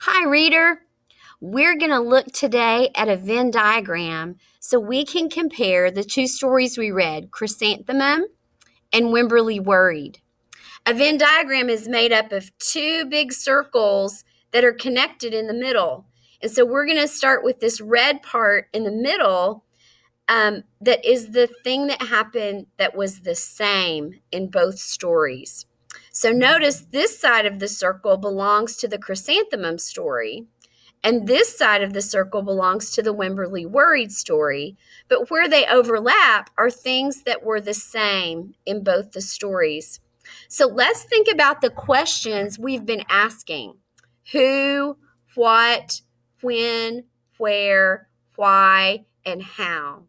Hi, reader. We're going to look today at a Venn diagram so we can compare the two stories we read, Chrysanthemum and Wemberly Worried. A Venn diagram is made up of two big circles that are connected in the middle. And so we're going to start with this red part in the middle that is the thing that happened that was the same in both stories. So notice this side of the circle belongs to the Chrysanthemum story, and this side of the circle belongs to the Wemberly Worried story. But where they overlap are things that were the same in both the stories. So let's think about the questions we've been asking: who, what, when, where, why, and how.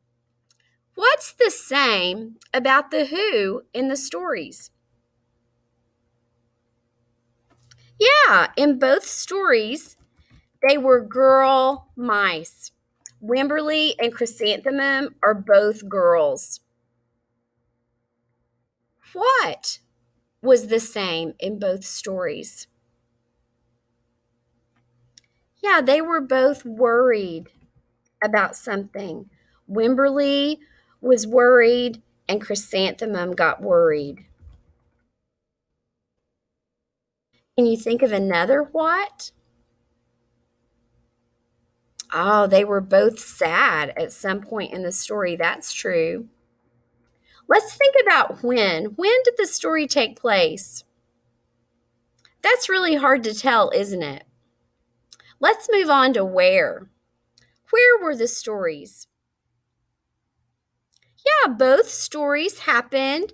What's the same about the who in the stories? Yeah, in both stories, they were girl mice. Wemberly and Chrysanthemum are both girls. What was the same in both stories? Yeah, they were both worried about something. Wemberly was worried and Chrysanthemum got worried. Can you think of another what? Oh, they were both sad at some point in the story. That's true. Let's think about when. When did the story take place? That's really hard to tell, isn't it? Let's move on to where. Where were the stories? Yeah, both stories happened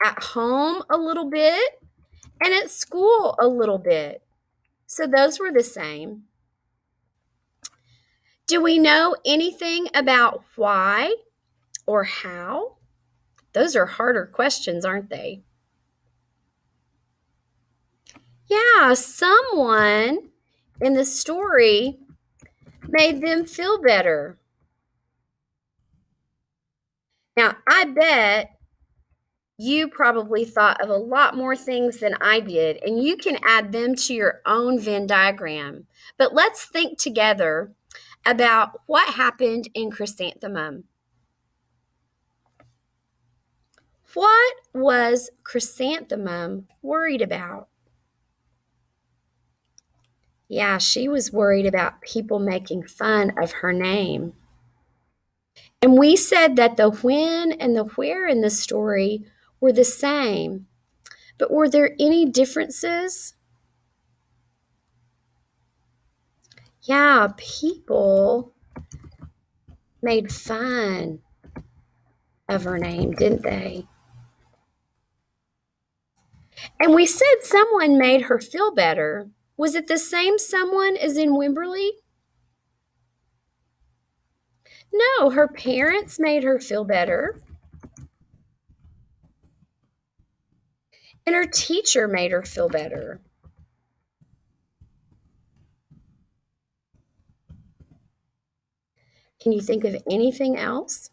at home a little bit and at school a little bit. So those were the same. Do we know anything about why or how? Those are harder questions, aren't they? Yeah, someone in the story made them feel better. Now, I bet you probably thought of a lot more things than I did, and you can add them to your own Venn diagram. But let's think together about what happened in Chrysanthemum. What was Chrysanthemum worried about? Yeah, she was worried about people making fun of her name. And we said that the when and the where in the story were the same. But were there any differences? Yeah, people made fun of her name, didn't they? And we said someone made her feel better. Was it the same someone as in Wimberley? No, her parents made her feel better. And her teacher made her feel better. Can you think of anything else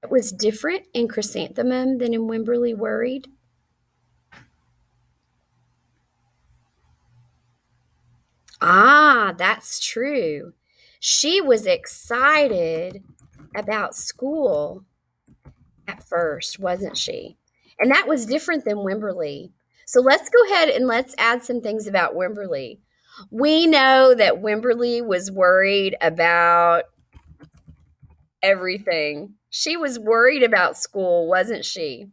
that was different in Chrysanthemum than in Wimberley Worried? Ah, that's true. She was excited about school at first, wasn't she? And that was different than Wimberley. So let's go ahead and let's add some things about Wimberley. We know that Wimberley was worried about everything. She was worried about school, wasn't she?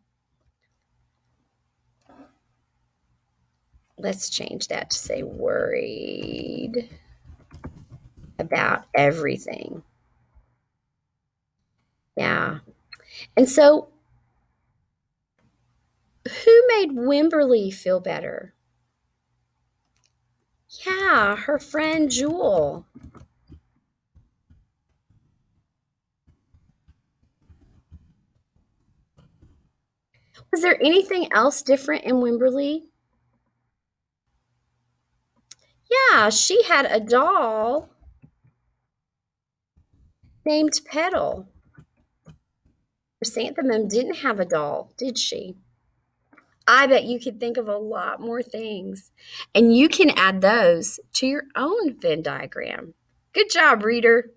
Let's change that to say worried about everything. Yeah. And so, who made Wimberly feel better? Yeah, her friend Jewel. Was there anything else different in Wimberly? Yeah, she had a doll named Petal. Chrysanthemum didn't have a doll, did she? I bet you could think of a lot more things, and you can add those to your own Venn diagram. Good job, reader.